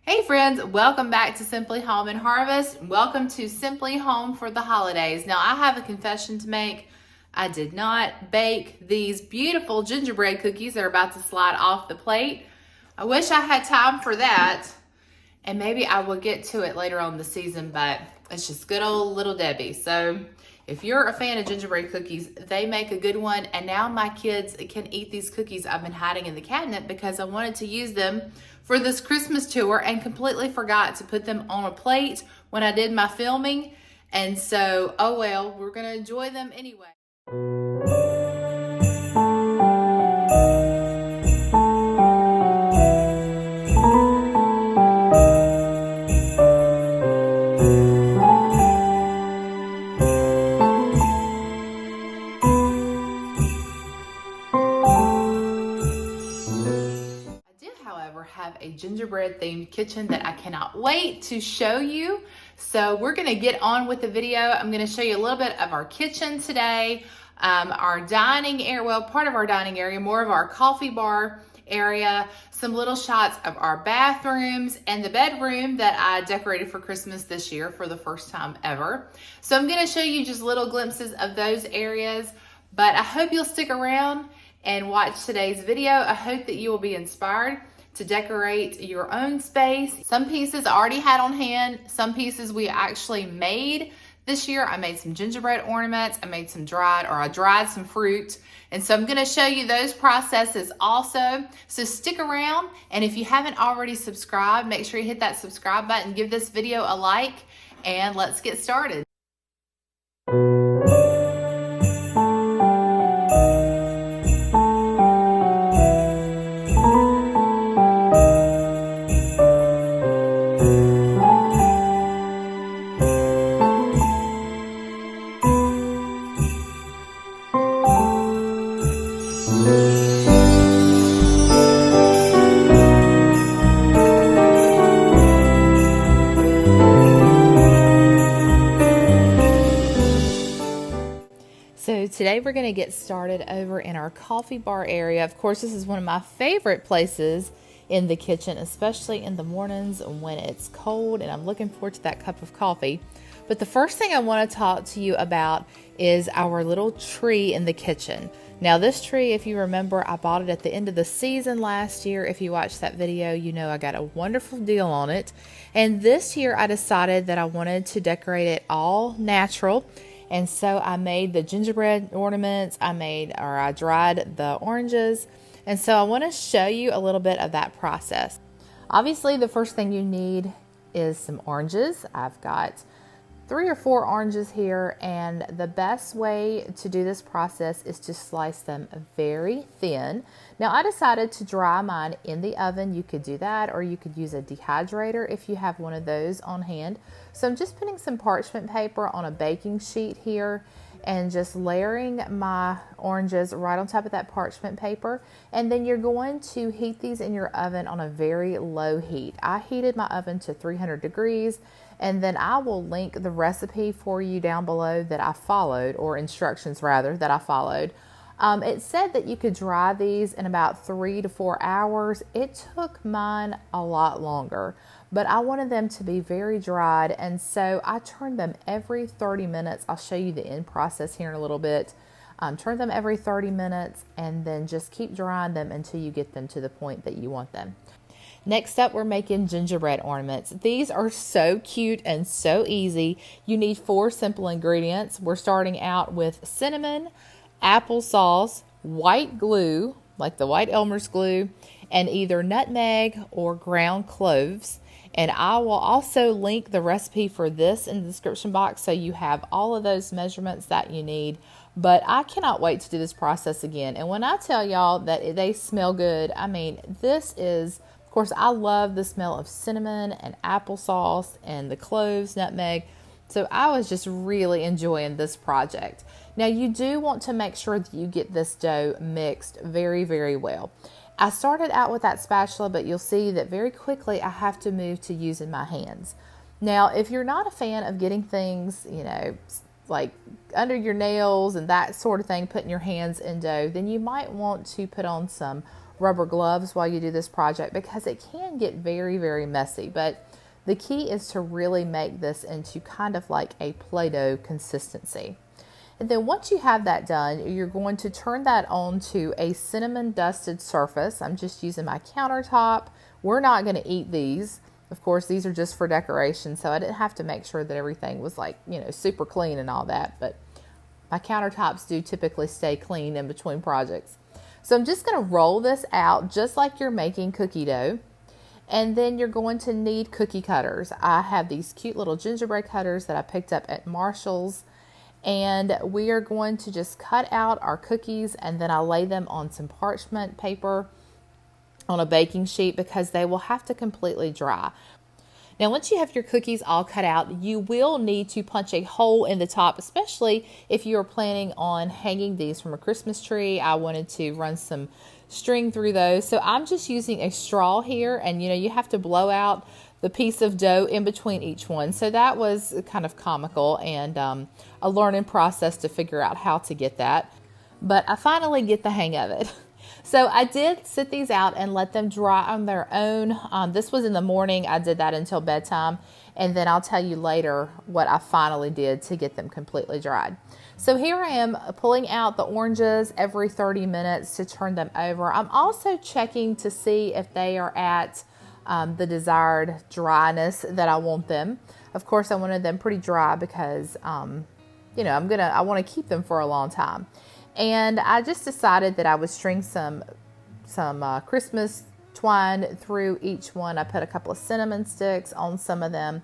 Hey friends, welcome back to Simply Home and Harvest. Welcome to Simply Home for the holidays. Now I have a confession to make. I did not bake these beautiful gingerbread cookies that are about to slide off the plate. I wish I had time for that, and maybe I will get to it later on in the season, but it's just good old little Debbie. So if you're a fan of gingerbread cookies, they make a good one, and now my kids can eat these cookies I've been hiding in the cabinet because I wanted to use them for this Christmas tour and completely forgot to put them on a plate when I did my filming. And so, oh well, we're gonna enjoy them anyway. However, have a gingerbread themed kitchen that I cannot wait to show you. So we're going to get on with the video. I'm going to show you a little bit of our kitchen today, our dining area, well, part of our dining area, more of our coffee bar area, some little shots of our bathrooms and the bedroom that I decorated for Christmas this year for the first time ever. So I'm going to show you just little glimpses of those areas, but I hope you'll stick around and watch today's video. I hope that you will be inspired to decorate your own space. Some pieces I already had on hand. Some pieces we actually made this year. I made some gingerbread ornaments. I dried some fruit. And so I'm gonna show you those processes also. So stick around, and if you haven't already subscribed, make sure you hit that subscribe button, give this video a like, and let's get started. So today we're going to get started over in our coffee bar area. Of course, this is one of my favorite places in the kitchen, especially in the mornings when it's cold and I'm looking forward to that cup of coffee. But the first thing I want to talk to you about is our little tree in the kitchen. Now this tree, if you remember, I bought it at the end of the season last year. If you watched that video, you know I got a wonderful deal on it. And this year I decided that I wanted to decorate it all natural. And so I made the gingerbread ornaments, I dried the oranges. And so I want to show you a little bit of that process. Obviously, the first thing you need is some oranges. I've got 3 or 4 oranges here, and the best way to do this process is to slice them very thin. Now I decided to dry mine in the oven. You could do that, or you could use a dehydrator if you have one of those on hand. So I'm just putting some parchment paper on a baking sheet here and just layering my oranges right on top of that parchment paper. And then you're going to heat these in your oven on a very low heat. I heated my oven to 300 degrees, and then I will link the recipe for you down below that I followed, or instructions rather, that I followed. It said that you could dry these in about 3 to 4 hours. It took mine a lot longer, but I wanted them to be very dried, and so I turned them every 30 minutes. I'll show you the end process here in a little bit. Turn them every 30 minutes and then just keep drying them until you get them to the point that you want them. Next up, we're making gingerbread ornaments. These are so cute and so easy. You need 4 simple ingredients. We're starting out with cinnamon, applesauce, white glue, like the white Elmer's glue, and either nutmeg or ground cloves. And I will also link the recipe for this in the description box so you have all of those measurements that you need. But I cannot wait to do this process again. And when I tell y'all that they smell good, I mean, this is, of course, I love the smell of cinnamon and applesauce and the cloves, nutmeg. So I was just really enjoying this project. Now you do want to make sure that you get this dough mixed very, very well. I started out with that spatula, but you'll see that very quickly I have to move to using my hands. Now, if you're not a fan of getting things, like under your nails and that sort of thing, putting your hands in dough, then you might want to put on some rubber gloves while you do this project because it can get very, very messy. But the key is to really make this into kind of like a Play-Doh consistency. And then once you have that done, you're going to turn that onto a cinnamon dusted surface. I'm just using my countertop. We're not going to eat these. Of course, these are just for decoration, so I didn't have to make sure that everything was like, super clean and all that. But my countertops do typically stay clean in between projects. So I'm just going to roll this out just like you're making cookie dough. And then you're going to need cookie cutters. I have these cute little gingerbread cutters that I picked up at Marshall's. And we are going to just cut out our cookies, and then I lay them on some parchment paper on a baking sheet because they will have to completely dry. Now, once you have your cookies all cut out, you will need to punch a hole in the top, especially if you are planning on hanging these from a Christmas tree. I wanted to run some string through those. So I'm just using a straw here, and you have to blow out the piece of dough in between each one. So that was kind of comical and a learning process to figure out how to get that. But I finally get the hang of it. So I did sit these out and let them dry on their own. This was in the morning. I did that until bedtime. And then I'll tell you later what I finally did to get them completely dried. So here I am pulling out the oranges every 30 minutes to turn them over. I'm also checking to see if they are at the desired dryness that I want them. Of course, I wanted them pretty dry because, I want to keep them for a long time. And I just decided that I would string some Christmas twine through each one. I put a couple of cinnamon sticks on some of them,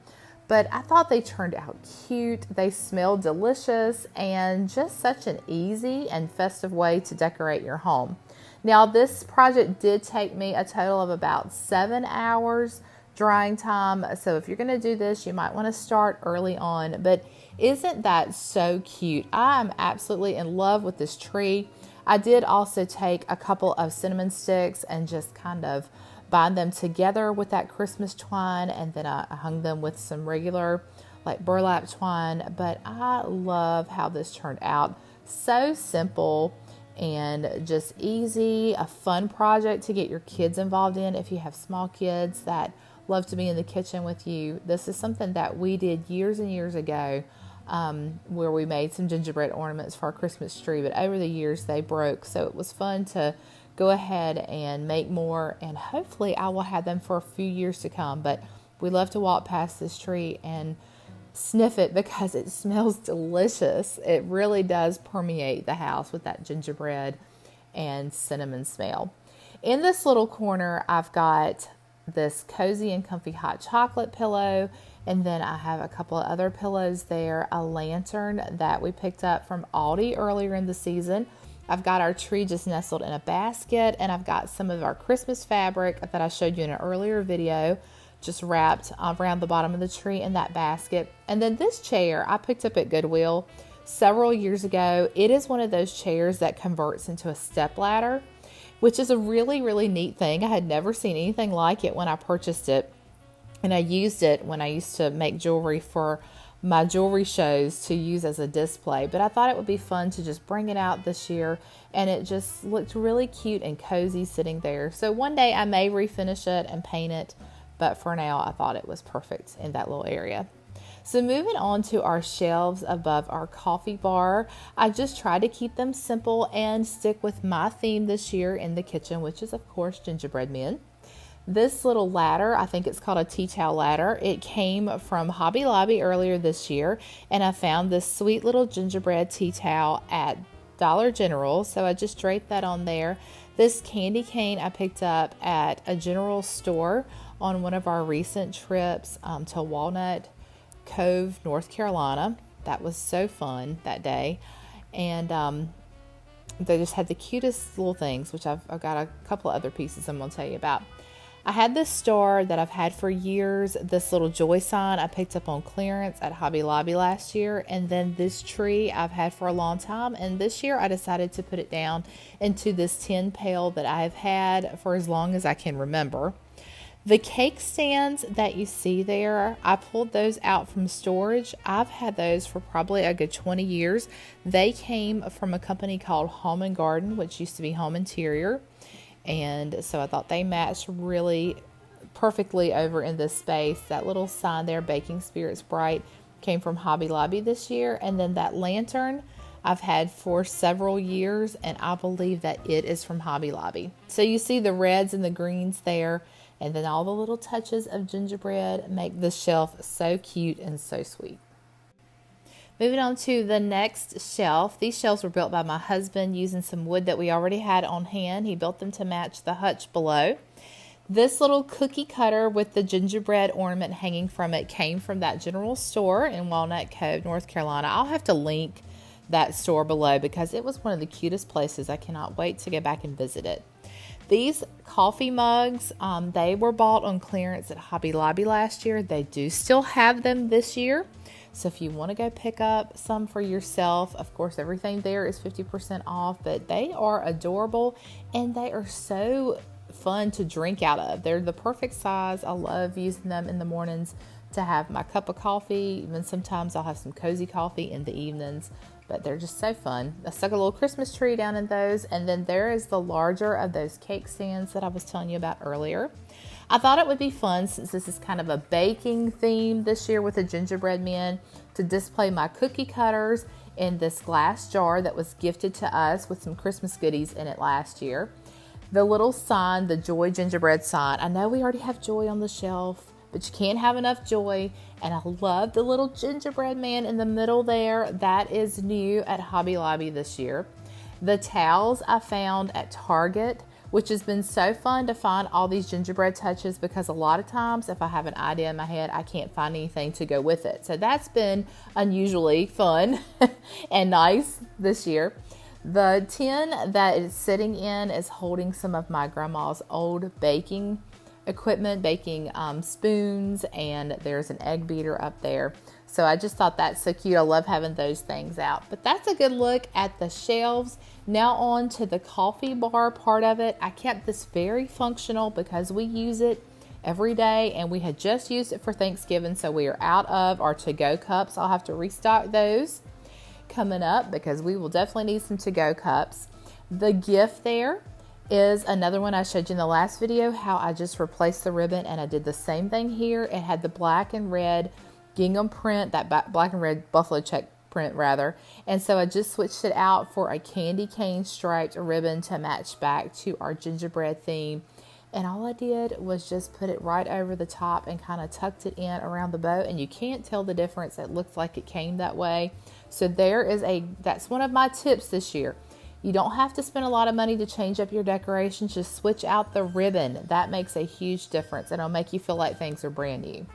but I thought they turned out cute. They smelled delicious and just such an easy and festive way to decorate your home. Now, this project did take me a total of about 7 hours drying time. So if you're going to do this, you might want to start early on. But isn't that so cute? I am absolutely in love with this tree. I did also take a couple of cinnamon sticks and just kind of bind them together with that Christmas twine. And then I hung them with some regular like burlap twine. But I love how this turned out. So simple and just easy, a fun project to get your kids involved in. If you have small kids that love to be in the kitchen with you, this is something that we did years and years ago, where we made some gingerbread ornaments for our Christmas tree, but over the years they broke. So it was fun to go ahead and make more, and hopefully I will have them for a few years to come. But we love to walk past this tree and sniff it because it smells delicious. It really does permeate the house with that gingerbread and cinnamon smell. In this little corner, I've got this cozy and comfy hot chocolate pillow, and then I have a couple of other pillows there, a lantern that we picked up from Aldi earlier in the season. I've got our tree just nestled in a basket, and I've got some of our Christmas fabric that I showed you in an earlier video just wrapped around the bottom of the tree in that basket. And then this chair I picked up at Goodwill several years ago. It is one of those chairs that converts into a stepladder, which is a really, really neat thing. I had never seen anything like it when I purchased it. And I used it when I used to make jewelry for my jewelry shows to use as a display. But I thought it would be fun to just bring it out this year. And it just looked really cute and cozy sitting there. So one day I may refinish it and paint it. But for now, I thought it was perfect in that little area. So moving on to our shelves above our coffee bar, I just try to keep them simple and stick with my theme this year in the kitchen, which is, of course, gingerbread men. This little ladder, I think it's called a tea towel ladder. It came from Hobby Lobby earlier this year, and I found this sweet little gingerbread tea towel at Dollar General. So I just draped that on there. This candy cane I picked up at a general store on one of our recent trips to Walnut Cove, North Carolina. That was so fun that day. And they just had the cutest little things, which I've got a couple of other pieces I'm going to tell you about. I had this star that I've had for years, this little joy sign I picked up on clearance at Hobby Lobby last year, and then this tree I've had for a long time, and this year I decided to put it down into this tin pail that I've had for as long as I can remember. The cake stands that you see there, I pulled those out from storage. I've had those for probably a good 20 years. They came from a company called Home and Garden, which used to be Home Interior. And so I thought they matched really perfectly over in this space. That little sign there, Baking Spirits Bright, came from Hobby Lobby this year. And then that lantern I've had for several years, and I believe that it is from Hobby Lobby. So you see the reds and the greens there, and then all the little touches of gingerbread make the shelf so cute and so sweet. Moving on to the next shelf. These shelves were built by my husband using some wood that we already had on hand. He built them to match the hutch below. This little cookie cutter with the gingerbread ornament hanging from it came from that general store in Walnut Cove, North Carolina. I'll have to link that store below because it was one of the cutest places. I cannot wait to go back and visit it. These coffee mugs, they were bought on clearance at Hobby Lobby last year. They do still have them this year. So if you want to go pick up some for yourself, of course, everything there is 50% off, but they are adorable and they are so fun to drink out of. They're the perfect size. I love using them in the mornings to have my cup of coffee. Even sometimes I'll have some cozy coffee in the evenings, but they're just so fun. I stuck a little Christmas tree down in those. And then there is the larger of those cake stands that I was telling you about earlier. I thought it would be fun, since this is kind of a baking theme this year with the gingerbread men, to display my cookie cutters in this glass jar that was gifted to us with some Christmas goodies in it last year. The little sign, the Joy Gingerbread sign. I know we already have Joy on the shelf, but you can't have enough joy. And I love the little gingerbread man in the middle there. That is new at Hobby Lobby this year. The towels I found at Target, which has been so fun to find all these gingerbread touches, because a lot of times if I have an idea in my head, I can't find anything to go with it. So that's been unusually fun and nice this year. The tin that it's sitting in is holding some of my grandma's old baking equipment, baking spoons, and there's an egg beater up there. So I just thought that's so cute. I love having those things out. But that's a good look at the shelves. Now on to the coffee bar part of it. I kept this very functional because we use it every day, and we had just used it for Thanksgiving, so we are out of our to-go cups. I'll have to restock those coming up because we will definitely need some to-go cups. The gift there is another one I showed you in the last video, how I just replaced the ribbon, and I did the same thing here. It had the black and red gingham print, that black and red buffalo check print rather, and so I just switched it out for a candy cane striped ribbon to match back to our gingerbread theme. And all I did was just put it right over the top and kind of tucked it in around the bow, and you can't tell the difference. It looks like it came that way. So that's one of my tips this year. You don't have to spend a lot of money to change up your decorations. Just switch out the ribbon. That makes a huge difference, and it'll make you feel like things are brand new.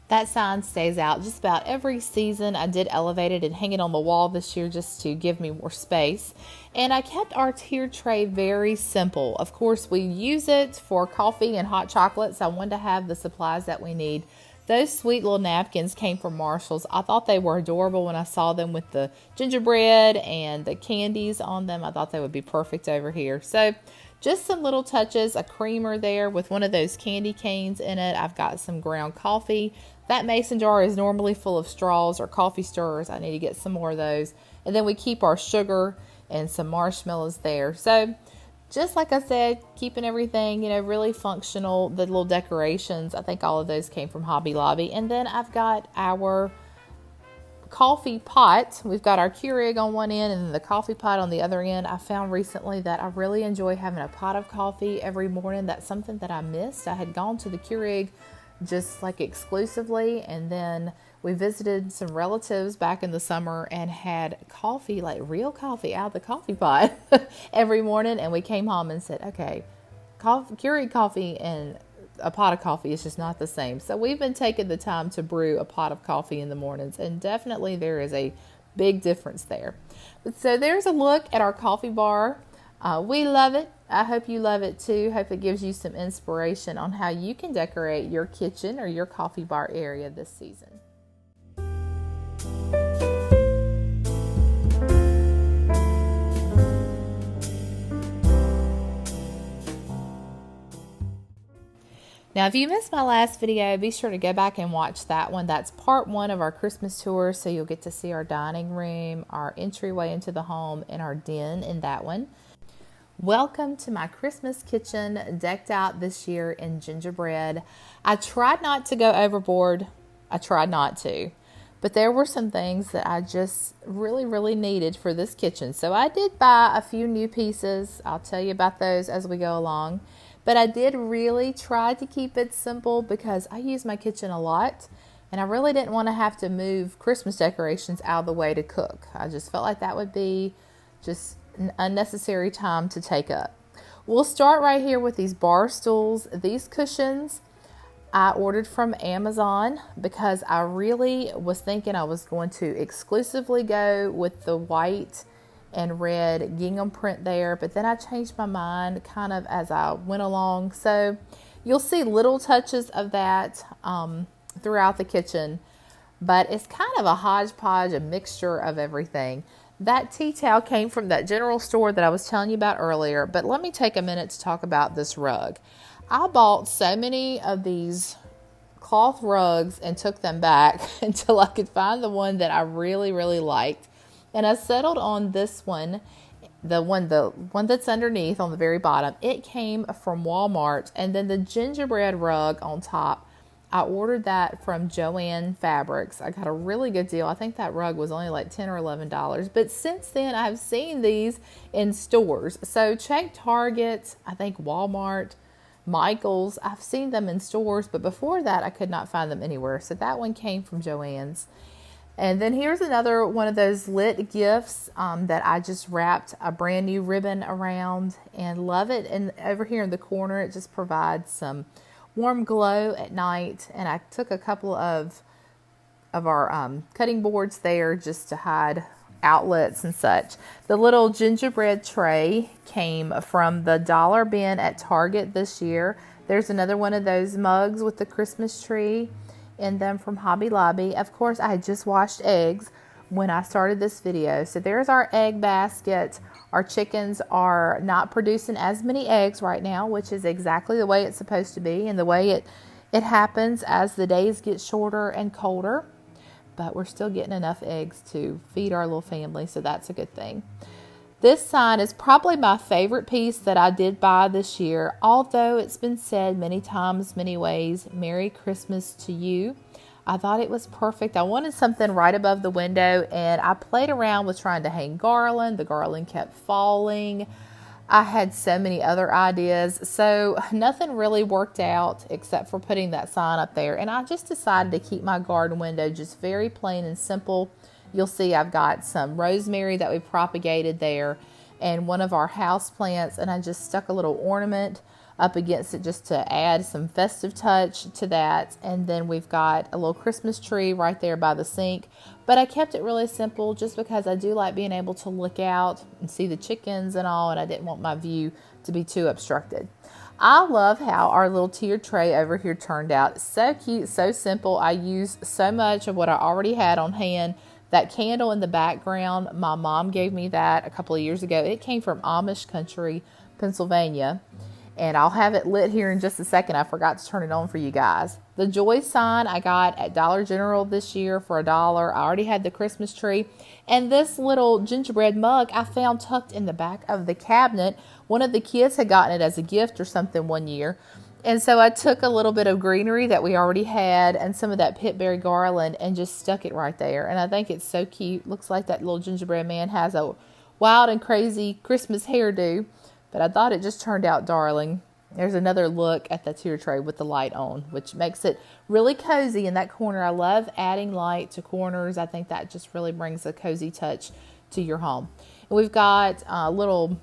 That sign stays out just about every season. I did elevate it and hang it on the wall this year just to give me more space. And I kept our tier tray very simple. Of course, we use it for coffee and hot chocolate, so I wanted to have the supplies that we need. Those sweet little napkins came from Marshall's. I thought they were adorable when I saw them with the gingerbread and the candies on them. I thought they would be perfect over here. So just some little touches, a creamer there with one of those candy canes in it. I've got some ground coffee. That mason jar is normally full of straws or coffee stirrers. I need to get some more of those. And then we keep our sugar and some marshmallows there. So just like I said, keeping everything, really functional. The little decorations, I think all of those came from Hobby Lobby. And then I've got our coffee pot. We've got our Keurig on one end and the coffee pot on the other end. I found recently that I really enjoy having a pot of coffee every morning. That's something that I missed. I had gone to the Keurig just like exclusively, and then we visited some relatives back in the summer and had coffee, like real coffee out of the coffee pot every morning. And we came home and said, okay, Keurig coffee and a pot of coffee is just not the same. So we've been taking the time to brew a pot of coffee in the mornings, and definitely there is a big difference there. So there's a look at our coffee bar. We love it. I hope you love it too. Hope it gives you some inspiration on how you can decorate your kitchen or your coffee bar area this season. Now, if you missed my last video, be sure to go back and watch that one. That's part one of our Christmas tour, so you'll get to see our dining room, our entryway into the home, and our den in that one. Welcome to my Christmas kitchen, decked out this year in gingerbread. I tried not to go overboard. I tried not to. But there were some things that I just really needed for this kitchen. So I did buy a few new pieces. I'll tell you about those as we go along. But I did really try to keep it simple because I use my kitchen a lot. And I really didn't want to have to move Christmas decorations out of the way to cook. I just felt like that would be just an unnecessary time to take up. We'll start right here with these bar stools. These cushions I ordered from Amazon because I really was thinking I was going to exclusively go with the white and red gingham print there, but then I changed my mind kind of as I went along. So you'll see little touches of that throughout the kitchen, but it's kind of a hodgepodge, a mixture of everything. That tea towel came from that general store that I was telling you about earlier, but let me take a minute to talk about this rug. I bought so many of these cloth rugs and took them back until I could find the one that I really liked. And I settled on this one, the one that's underneath on the very bottom. It came from Walmart, and then the gingerbread rug on top, I ordered that from Joann Fabrics. I got a really good deal. I think that rug was only like $10 or $11. But since then, I've seen these in stores. So check Target, I think Walmart, Michael's. I've seen them in stores, but before that, I could not find them anywhere. So that one came from Joann's. And then here's another one of those lit gifts that I just wrapped a brand new ribbon around and love it. And over here in the corner, it just provides some warm glow at night. And I took a couple of our cutting boards there just to hide outlets and such. The little gingerbread tray came from the dollar bin at Target this year. There's another one of those mugs with the Christmas tree in them from Hobby Lobby. Of course, I had just washed eggs when I started this video. So there's our egg basket. Our chickens are not producing as many eggs right now, which is exactly the way it's supposed to be and the way it happens as the days get shorter and colder. But we're still getting enough eggs to feed our little family, so that's a good thing. This sign is probably my favorite piece that I did buy this year, although it's been said many times, many ways, Merry Christmas to you. I thought it was perfect. I wanted something right above the window, and I played around with trying to hang garland. The garland kept falling. I had so many other ideas, so nothing really worked out except for putting that sign up there. And I just decided to keep my garden window just very plain and simple. You'll see I've got some rosemary that we propagated there and one of our house plants, and I just stuck a little ornament up against it just to add some festive touch to that. And then we've got a little Christmas tree right there by the sink. But I kept it really simple just because I do like being able to look out and see the chickens and all, and I didn't want my view to be too obstructed. I love how our little tiered tray over here turned out. So cute, so simple. I used so much of what I already had on hand. That candle in the background, my mom gave me that a couple of years ago. It came from Amish country, Pennsylvania. And I'll have it lit here in just a second. I forgot to turn it on for you guys. The joy sign I got at Dollar General this year for $1. I already had the Christmas tree. And this little gingerbread mug I found tucked in the back of the cabinet. One of the kids had gotten it as a gift or something one year. And so I took a little bit of greenery that we already had and some of that pitberry garland and just stuck it right there. And I think it's so cute. Looks like that little gingerbread man has a wild and crazy Christmas hairdo. But I thought it just turned out darling. There's another look at the tier tray with the light on, which makes it really cozy in that corner. I love adding light to corners. I think that just really brings a cozy touch to your home. And we've got a little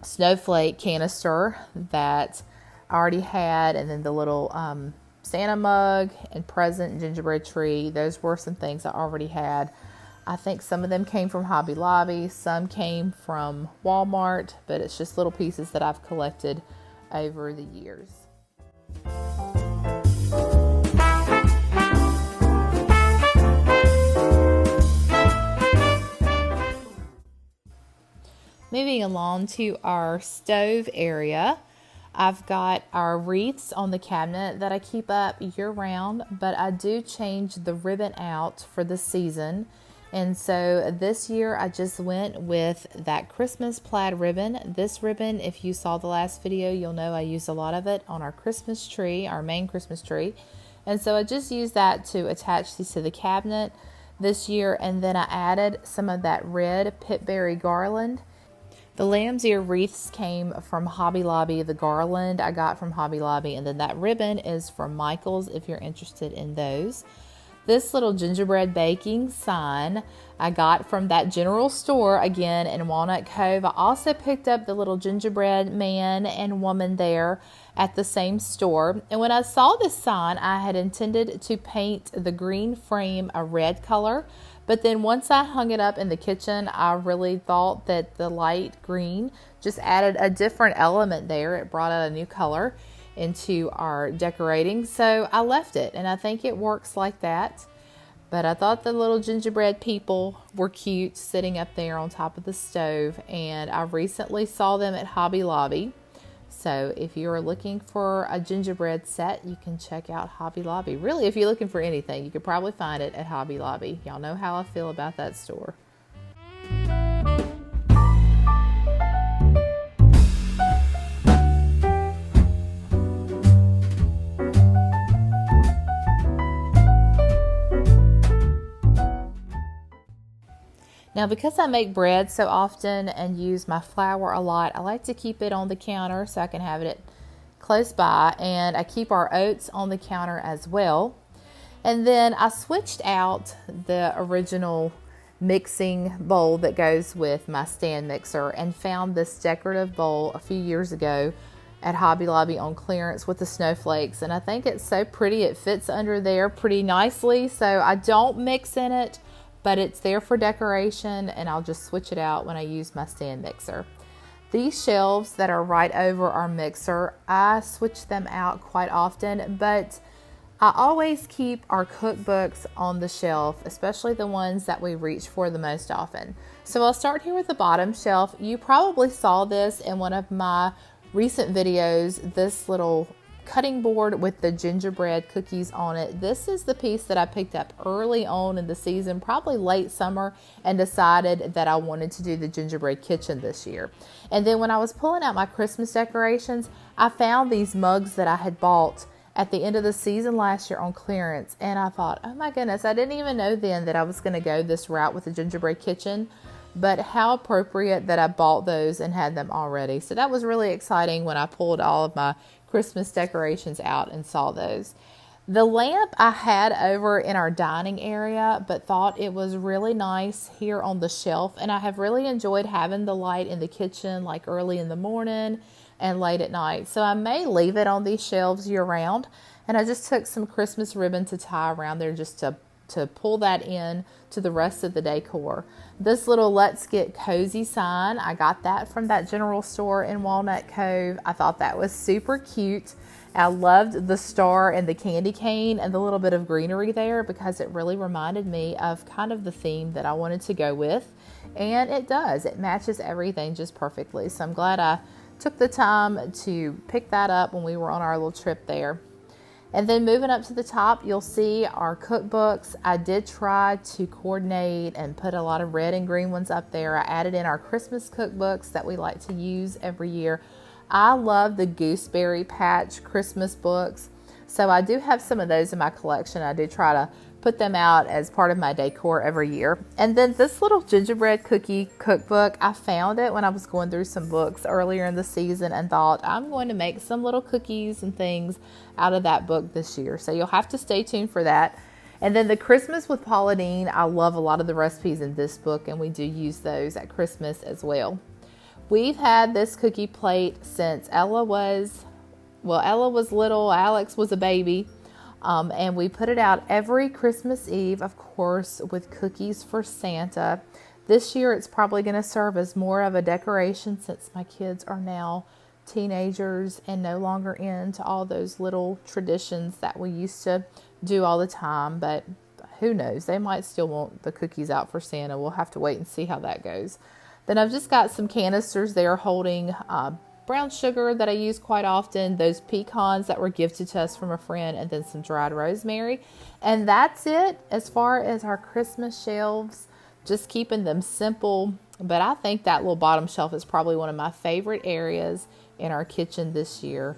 snowflake canister that I already had, and then the little Santa mug and present and gingerbread tree. Those were some things I already had. I think some of them came from Hobby Lobby, some came from Walmart, but it's just little pieces that I've collected over the years. Moving along to our stove area, I've got our wreaths on the cabinet that I keep up year round, but I do change the ribbon out for the season. And so this year I just went with that Christmas plaid ribbon. This ribbon, if you saw the last video, you'll know I used a lot of it on our Christmas tree, our main Christmas tree. And so I just used that to attach these to the cabinet this year. And then I added some of that red pitberry garland. The lamb's ear wreaths came from Hobby Lobby. The garland I got from Hobby Lobby. And then that ribbon is from Michael's if you're interested in those. This little gingerbread baking sign I got from that general store again in Walnut Cove. I also picked up the little gingerbread man and woman there at the same store. And when I saw this sign, I had intended to paint the green frame a red color. But then once I hung it up in the kitchen, I really thought that the light green just added a different element there. It brought out a new color into our decorating. So I left it, and I think it works like that. But I thought the little gingerbread people were cute sitting up there on top of the stove, and I recently saw them at Hobby Lobby. So if you're looking for a gingerbread set, you can check out Hobby Lobby. Really, if you're looking for anything, you could probably find it at Hobby Lobby. Y'all know how I feel about that store. Now, because I make bread so often and use my flour a lot, I like to keep it on the counter so I can have it close by. And I keep our oats on the counter as well. And then I switched out the original mixing bowl that goes with my stand mixer and found this decorative bowl a few years ago at Hobby Lobby on clearance with the snowflakes. And I think it's so pretty. It fits under there pretty nicely. So I don't mix in it, but it's there for decoration, and I'll just switch it out when I use my stand mixer. These shelves that are right over our mixer, I switch them out quite often, but I always keep our cookbooks on the shelf, especially the ones that we reach for the most often. So I'll start here with the bottom shelf. You probably saw this in one of my recent videos, this little cutting board with the gingerbread cookies on it. This is the piece that I picked up early on in the season, probably late summer, and decided that I wanted to do the gingerbread kitchen this year. And then when I was pulling out my Christmas decorations, I found these mugs that I had bought at the end of the season last year on clearance. And I thought, oh my goodness, I didn't even know then that I was going to go this route with the gingerbread kitchen. But how appropriate that I bought those and had them already. So that was really exciting when I pulled all of my Christmas decorations out and saw those. The lamp I had over in our dining area, but thought it was really nice here on the shelf. And I have really enjoyed having the light in the kitchen, like early in the morning and late at night. So I may leave it on these shelves year round. And I just took some Christmas ribbon to tie around there just to pull that in to the rest of the decor. This little Let's Get Cozy sign, I got that from that general store in Walnut Cove. I thought that was super cute. I loved the star and the candy cane and the little bit of greenery there because it really reminded me of kind of the theme that I wanted to go with. And it does. It matches everything just perfectly. So I'm glad I took the time to pick that up when we were on our little trip there. And then moving up to the top, you'll see our cookbooks. I did try to coordinate and put a lot of red and green ones up there. I added in our Christmas cookbooks that we like to use every year. I love the Gooseberry Patch Christmas books. So I do have some of those in my collection. I do try to put them out as part of my decor every year. And then this little gingerbread cookie cookbook, I found it when I was going through some books earlier in the season and thought I'm going to make some little cookies and things out of that book this year. So you'll have to stay tuned for that. And then the Christmas with Paula Deen, I love a lot of the recipes in this book, and we do use those at Christmas as well. We've had this cookie plate since Ella was little, Alex was a baby. And we put it out every Christmas Eve, of course, with cookies for Santa. This year, it's probably going to serve as more of a decoration since my kids are now teenagers and no longer into all those little traditions that we used to do all the time. But who knows? They might still want the cookies out for Santa. We'll have to wait and see how that goes. Then I've just got some canisters there holding brown sugar that I use quite often, those pecans that were gifted to us from a friend, and then some dried rosemary. And that's it as far as our Christmas shelves. just keeping them simple. But I think that little bottom shelf is probably one of my favorite areas in our kitchen this year.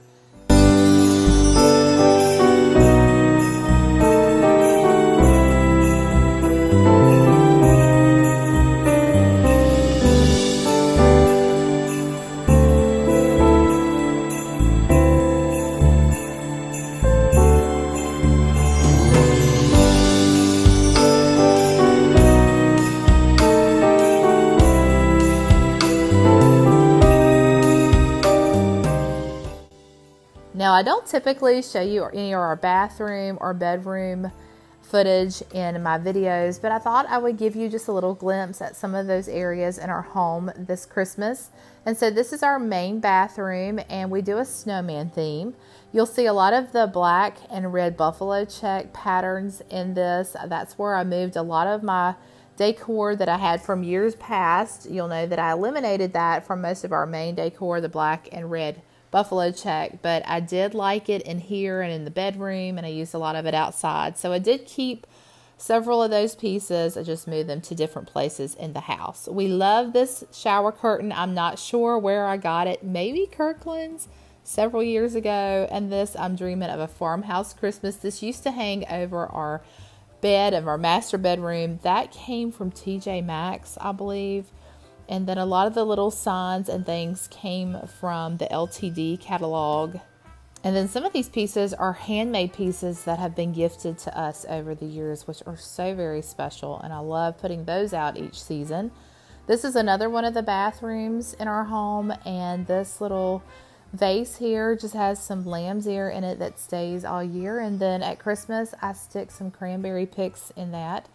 Now, I don't typically show you any of our bathroom or bedroom footage in my videos, but I thought I would give you just a little glimpse at some of those areas in our home this Christmas. And so this is our main bathroom, and we do a snowman theme. You'll see a lot of the black and red buffalo check patterns in this. That's where I moved a lot of my decor that I had from years past. You'll know that I eliminated that from most of our main decor, the black and red buffalo check, but I did like it in here and in the bedroom, and I used a lot of it outside. So I did keep several of those pieces. I just moved them to different places in the house. We love this shower curtain. I'm not sure where I got it. Maybe Kirkland's several years ago. And this, I'm dreaming of a farmhouse Christmas. This used to hang over our bed of our master bedroom. That came from TJ Maxx, I believe. And then a lot of the little signs and things came from the LTD catalog. And then some of these pieces are handmade pieces that have been gifted to us over the years, which are so very special. And I love putting those out each season. This is another one of the bathrooms in our home. And this little vase here just has some lamb's ear in it that stays all year. And then at Christmas, I stick some cranberry picks in that.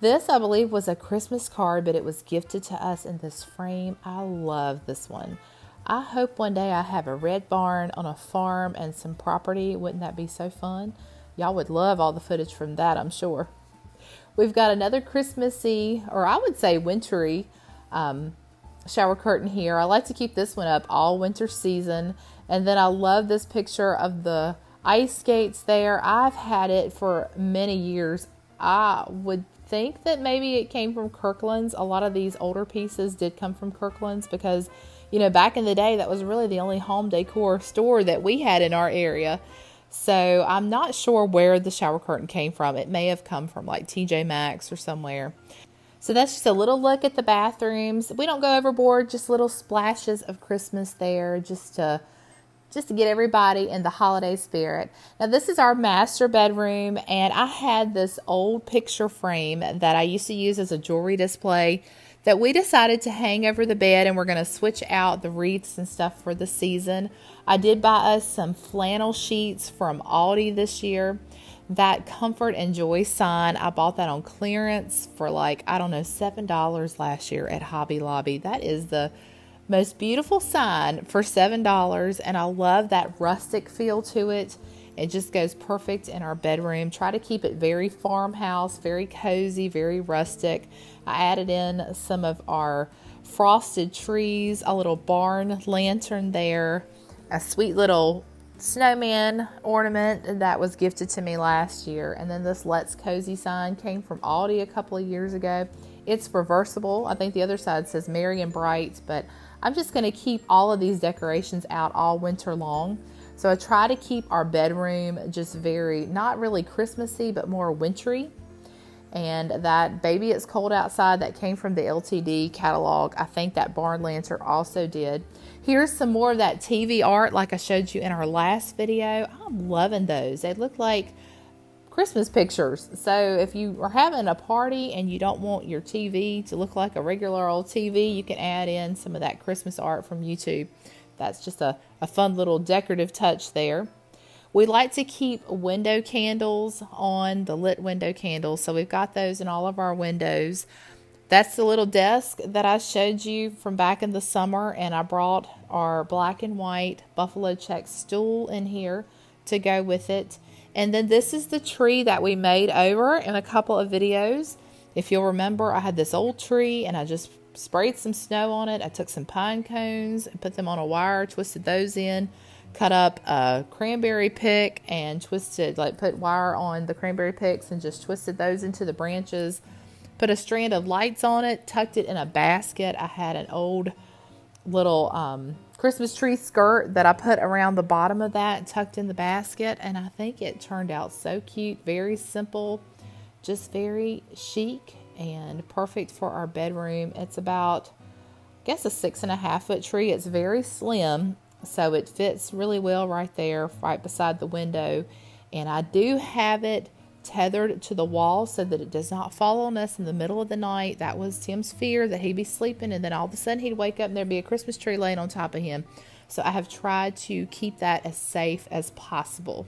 This, I believe, was a Christmas card, but it was gifted to us in this frame. I love this one. I hope one day I have a red barn on a farm and some property. Wouldn't that be so fun? Y'all would love all the footage from that, I'm sure. We've got another Christmassy, or I would say wintry, shower curtain here. I like to keep this one up all winter season. And then I love this picture of the ice skates there. I've had it for many years. I would think that maybe it came from Kirkland's. A lot of these older pieces did come from Kirkland's because, you know, back in the day, that was really the only home decor store that we had in our area. So I'm not sure where the shower curtain came from. It may have come from like TJ Maxx or somewhere. So that's just a little look at the bathrooms. We don't go overboard, just little splashes of Christmas there just to get everybody in the holiday spirit. Now, this is our master bedroom, and I had this old picture frame that I used to use as a jewelry display that we decided to hang over the bed, and we're going to switch out the wreaths and stuff for the season. I did buy us some flannel sheets from Aldi this year. That Comfort and Joy sign, I bought that on clearance for like, I don't know, $7 last year at Hobby Lobby. That is the most beautiful sign for $7, and I love that rustic feel to it. It just goes perfect in our bedroom. Try to keep it very farmhouse, very cozy, very rustic. I added in some of our frosted trees, a little barn lantern there, a sweet little snowman ornament that was gifted to me last year, and then this Let's Cozy sign came from Aldi a couple of years ago. It's reversible. I think the other side says Merry and Bright, but I'm just going to keep all of these decorations out all winter long. So I try to keep our bedroom just very, not really Christmassy, but more wintry. And that Baby It's Cold Outside, that came from the LTD catalog. I think that barn lantern also did. Here's some more of that TV art like I showed you in our last video. I'm loving those. They look like Christmas pictures. So if you are having a party and you don't want your TV to look like a regular old TV, you can add in some of that Christmas art from YouTube. That's just a fun little decorative touch there. We like to keep window candles on, the lit window candles. So we've got those in all of our windows. That's the little desk that I showed you from back in the summer, and I brought our black and white buffalo check stool in here to go with it. And then this is the tree that we made over in a couple of videos. If you'll remember, I had this old tree and I just sprayed some snow on it. I took some pine cones and put them on a wire, twisted those in, cut up a cranberry pick and twisted, put wire on the cranberry picks and just twisted those into the branches. Put a strand of lights on it, tucked it in a basket. I had an old little Christmas tree skirt that I put around the bottom of that, tucked in the basket, and I think it turned out so cute. Very simple, just very chic and perfect for our bedroom. It's about, I guess, a 6.5-foot tree. It's very slim, so it fits really well right there, right beside the window. And I do have it tethered to the wall so that it does not fall on us in the middle of the night. That was Tim's fear, that he'd be sleeping and then all of a sudden he'd wake up and there'd be a Christmas tree laying on top of him. So I have tried to keep that as safe as possible.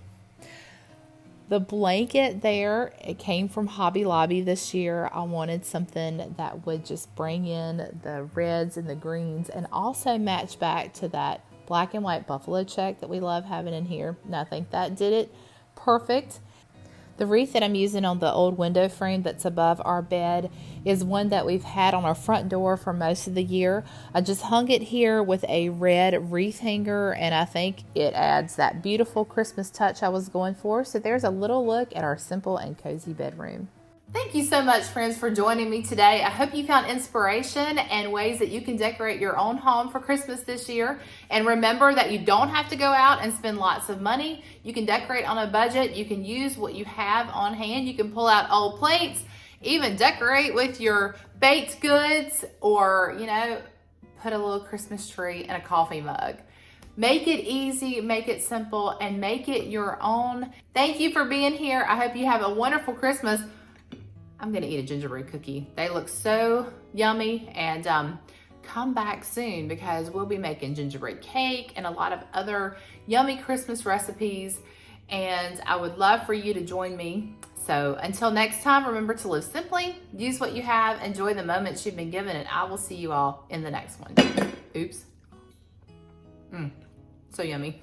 The blanket there, it came from Hobby Lobby this year. I wanted something that would just bring in the reds and the greens and also match back to that black and white buffalo check that we love having in here. And I think that did it perfect. The wreath that I'm using on the old window frame that's above our bed is one that we've had on our front door for most of the year. I just hung it here with a red wreath hanger, and I think it adds that beautiful Christmas touch I was going for. So there's a little look at our simple and cozy bedroom. Thank you so much, friends, for joining me today. I hope you found inspiration and ways that you can decorate your own home for Christmas this year. And remember that you don't have to go out and spend lots of money. You can decorate on a budget. You can use what you have on hand. You can pull out old plates, even decorate with your baked goods, or, put a little Christmas tree in a coffee mug. Make it easy, make it simple, and make it your own. Thank you for being here. I hope you have a wonderful Christmas. I'm gonna eat a gingerbread cookie. They look so yummy, and come back soon because we'll be making gingerbread cake and a lot of other yummy Christmas recipes, and I would love for you to join me. So until next time, remember to live simply, use what you have, enjoy the moments you've been given, and I will see you all in the next one. Oops. So yummy.